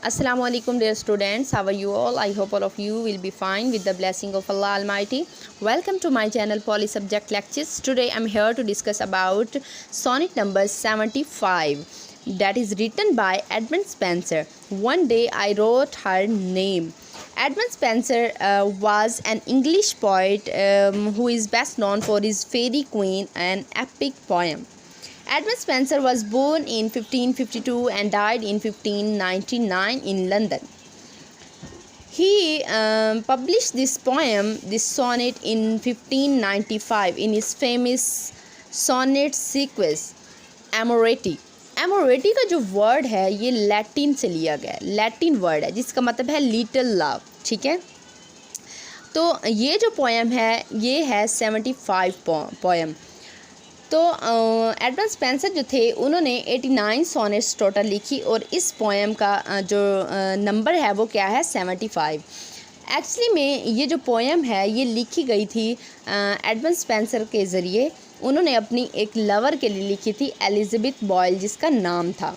Assalamu alaikum dear students, how are you all? I hope all of you will be fine with the blessing of Allah Almighty. Welcome to my channel Poly Subject Lectures. Today I am here to discuss about sonnet number 75 that is written by Edmund Spenser. One day I wrote her name. Edmund Spenser was an English poet who is best known for his Fairy Queen, an epic poem. Edmund Spenser was born in 1552 and died in 1599 in London. He published this poem, this sonnet, in 1595 in his famous sonnet sequence Amoreti. एमोरेटी का जो word है ये Latin से लिया गया है, Latin word है जिसका मतलब है लिटिल लव। ठीक है, तो ये जो पोएम है ये है 75 पोएम। तो एडमंड स्पेंसर जो थे उन्होंने 89 सोनेट्स टोटल लिखी और इस पोएम का जो नंबर है वो क्या है 75। एक्चुअली में ये जो पोएम है ये लिखी गई थी एडमंड स्पेंसर के ज़रिए। उन्होंने अपनी एक लवर के लिए लिखी थी एलिज़ाबेथ बॉयल जिसका नाम था।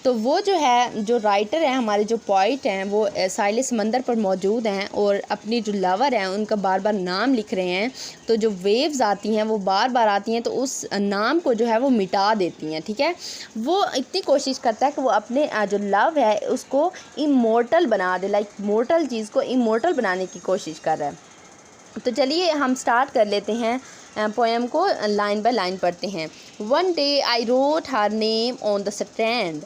तो वो जो है जो राइटर हैं हमारे जो पोइट हैं वो साहिल समंदर पर मौजूद हैं और अपनी जो लवर हैं उनका बार बार नाम लिख रहे हैं। तो जो वेव्स आती हैं वो बार बार आती हैं तो उस नाम को जो है वो मिटा देती हैं। ठीक है, वो इतनी कोशिश करता है कि वो अपने जो लव है उसको इमोर्टल बना दे, लाइक मोर्टल चीज़ को इमोर्टल बनाने की कोशिश कर रहा है। तो चलिए हम स्टार्ट कर लेते हैं पोएम को, लाइन बाय लाइन पढ़ते हैं। One day I wrote her name on the strand.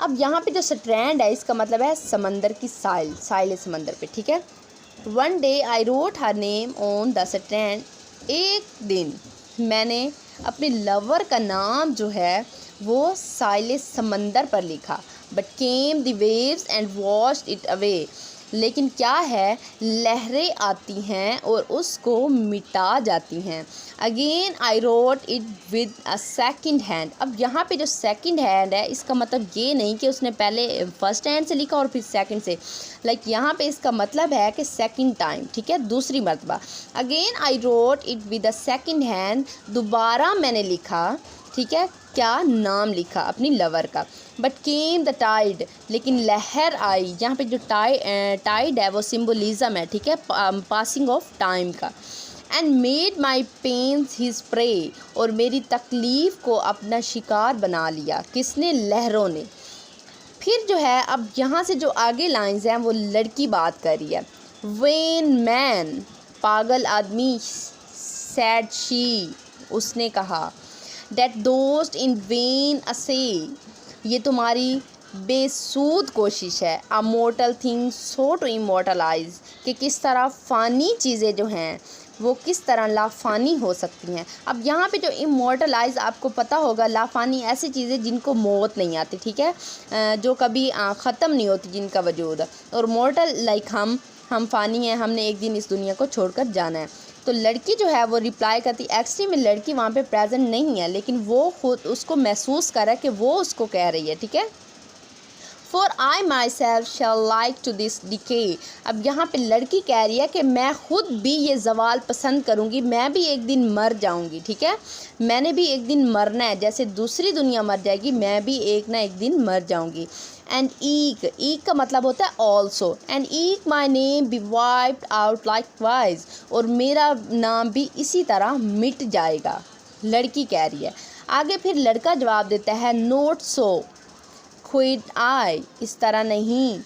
अब यहाँ पे जो स्ट्रैंड है इसका मतलब है समंदर की साइल है समंदर पे। ठीक है, one day I wrote her name on the strand. एक दिन मैंने अपने लवर का नाम जो है वो साइल समंदर पर लिखा। But came the waves and washed it away. लेकिन क्या है, लहरें आती हैं और उसको मिटा जाती हैं। Again I wrote it with a second hand. अब यहाँ पे जो सेकंड हैंड है इसका मतलब ये नहीं कि उसने पहले फर्स्ट हैंड से लिखा और फिर सेकंड से, लाइक यहाँ पे इसका मतलब है कि सेकंड टाइम। ठीक है, दूसरी मरतबा। Again I wrote it with a second hand. दोबारा मैंने लिखा। ठीक है, क्या नाम लिखा अपनी लवर का। बट केम द टाइड, लेकिन लहर आई। यहाँ पे जो टाइड है वो सिम्बोलिज़म है। ठीक है, पासिंग ऑफ टाइम का। And made my pains his prey, और मेरी तकलीफ़ को अपना शिकार बना लिया। किसने? लहरों ने। फिर जो है अब यहाँ से जो आगे लाइन्स हैं वो लड़की बात कर रही है। वेन मैन, पागल आदमी, सैड शी, उसने कहा। That dost in vain essay, ये तुम्हारी बेसूद कोशिश है। A mortal thing so to immortalize, कि किस तरह फ़ानी चीज़ें जो हैं वो किस तरह लाफानी हो सकती हैं। अब यहाँ पे जो इमोर्टलाइज आपको पता होगा, लाफानी ऐसी चीज़ें जिनको मौत नहीं आती। ठीक है, जो कभी ख़त्म नहीं होती जिनका वजूद। और मोर्टल लाइक हम फ़ानी हैं, हमने एक दिन इस दुनिया को छोड़कर जाना है। तो लड़की जो है वो रिप्लाई करती, एक्चुअली में लड़की वहाँ पे प्रेजेंट नहीं है लेकिन वो खुद उसको महसूस कर रहा है कि वो उसको कह रही है। ठीक है, for I myself shall like to this decay. अब यहाँ पे लड़की कह रही है कि मैं खुद भी ये जवाल पसंद करूँगी, मैं भी एक दिन मर जाऊँगी। ठीक है, मैंने भी एक दिन मरना है, जैसे दूसरी दुनिया मर जाएगी मैं भी एक ना एक दिन मर जाऊँगी। एंड ईक का मतलब होता है also. And eke my name be wiped out likewise, और मेरा नाम भी इसी तरह मिट जाएगा, लड़की कह रही है। आगे फिर लड़का जवाब देता है, नोट सो क्विड आई, इस तरह नहीं।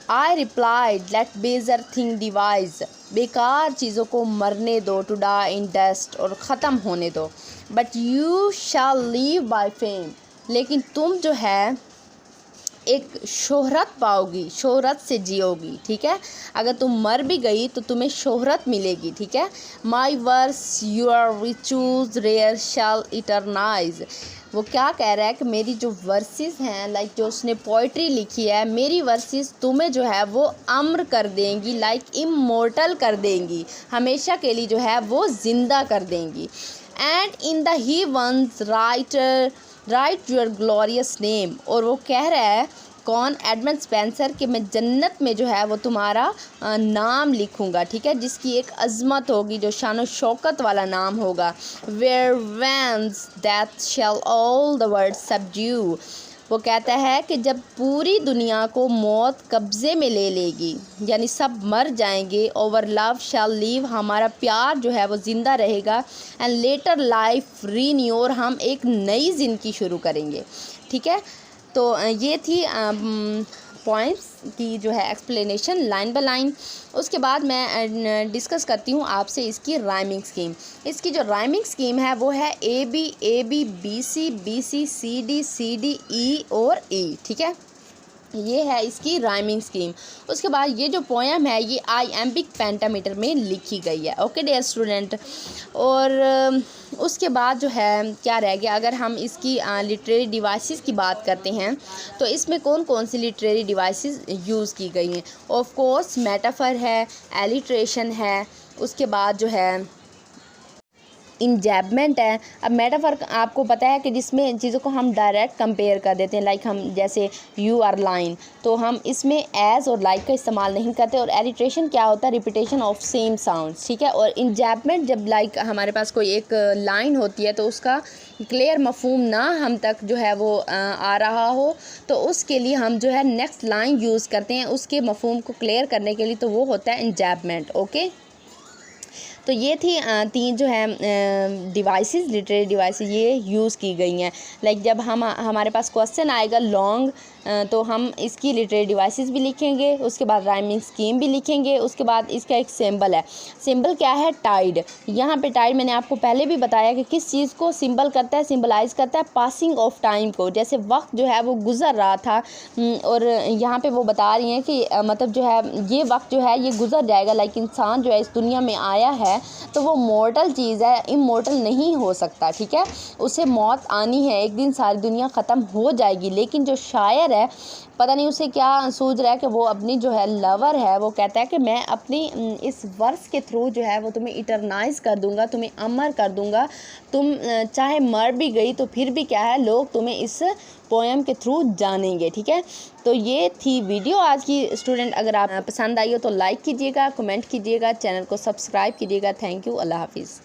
I replied, let baser thing devise, बेकार चीज़ों को मरने दो, टू डाई इन डस्ट, और ख़त्म होने दो। But you shall live by fame, लेकिन तुम जो है एक शोहरत पाओगी, शोहरत से जियोगी। ठीक है, अगर तुम मर भी गई तो तुम्हें शोहरत मिलेगी। ठीक है, माई verse your विचूज rare shell eternise. वो क्या कह रहा है कि मेरी जो वर्सेस हैं, लाइक जो उसने पोइट्री लिखी है, मेरी वर्सेस तुम्हें जो है वो अम्र कर देंगी, लाइक इमोर्टल कर देंगी, हमेशा के लिए जो है वो ज़िंदा कर देंगी। And in the heavens write your glorious name, और वो कह रहा है कौन? एडमंड स्पेंसर, कि मैं जन्नत में जो है वो तुम्हारा नाम लिखूँगा। ठीक है, जिसकी एक अज़मत होगी, जो शान शौकत वाला नाम होगा। Where whenas that shall all the world subdue, वो कहता है कि जब पूरी दुनिया को मौत कब्ज़े में ले लेगी, यानी सब मर जाएंगे, ओवर लव शैल लीव, हमारा प्यार जो है वो ज़िंदा रहेगा, एंड लेटर लाइफ रीन्योर, हम एक नई ज़िंदगी शुरू करेंगे। ठीक है, तो ये थी पॉइंट्स की जो है एक्सप्लेनेशन लाइन बाय लाइन। उसके बाद मैं डिस्कस करती हूँ आपसे इसकी राइमिंग स्कीम। इसकी जो राइमिंग स्कीम है वो है A B B C C D E और ई। ठीक है, ये है इसकी राइमिंग स्कीम। उसके बाद ये जो पोएम है ये आइएम्बिक पेंटामीटर में लिखी गई है। ओके डियर स्टूडेंट, और उसके बाद जो है क्या रह गया, अगर हम इसकी लिटरेरी डिवाइसेस की बात करते हैं तो इसमें कौन कौन सी लिटरेरी डिवाइसेस यूज़ की गई हैं। ऑफ कोर्स मेटाफर है, एलिट्रेशन है, उसके बाद जो है इंजैबमेंट है। अब मेटाफर आपको पता है कि जिसमें चीज़ों को हम डायरेक्ट कंपेयर कर देते हैं, लाइक हम जैसे यू आर लाइन, तो हम इसमें एज और लाइक का इस्तेमाल नहीं करते। और एलिट्रेशन क्या होता है, रिपीटेशन ऑफ सेम साउंड्स। ठीक है, और इंजैबमेंट जब लाइक हमारे पास कोई एक लाइन होती है तो उसका क्लियर मफहूम ना हम तक जो है वो आ रहा हो, तो उसके लिए हम जो है नेक्स्ट लाइन यूज़ करते हैं उसके मफहूम को क्लियर करने के लिए, तो वो होता है इंजैबमेंट। ओके, तो ये थी तीन जो है डिवाइसेस, लिटरेरी डिवाइसेस ये यूज़ की गई हैं। लाइक जब हमारे पास क्वेश्चन आएगा लॉन्ग, तो हम इसकी लिटरेरी डिवाइसेस भी लिखेंगे, उसके बाद राइमिंग स्कीम भी लिखेंगे, उसके बाद इसका एक सिंबल है। सिंबल क्या है, टाइड। यहाँ पे टाइड मैंने आपको पहले भी बताया कि किस चीज़ को सिंबल करता है, सिंबलाइज करता है पासिंग ऑफ टाइम को। जैसे वक्त जो है वो गुज़र रहा था और यहाँ पे वो बता रही हैं कि मतलब जो है ये वक्त जो है ये गुज़र जाएगा, लाइक इंसान जो है इस दुनिया में आया है तो वो मॉर्टल चीज़ है, इमॉर्टल नहीं हो सकता। ठीक है, उसे मौत आनी है, एक दिन सारी दुनिया ख़त्म हो जाएगी। लेकिन जो शायर है पता नहीं उसे क्या सूझ रहा है कि वो अपनी जो है लवर है, वो कहता है कि मैं अपनी इस वर्स के थ्रू जो है वो तुम्हें इटरनाइज कर दूंगा, तुम्हें अमर कर दूंगा, तुम चाहे मर भी गई तो फिर भी क्या है, लोग तुम्हें इस पोएम के थ्रू जानेंगे। ठीक है, तो ये थी वीडियो आज की स्टूडेंट। अगर आप पसंद आई हो तो लाइक कीजिएगा, कमेंट कीजिएगा, चैनल को सब्सक्राइब कीजिएगा। थैंक यू, अल्लाह हाफिज़।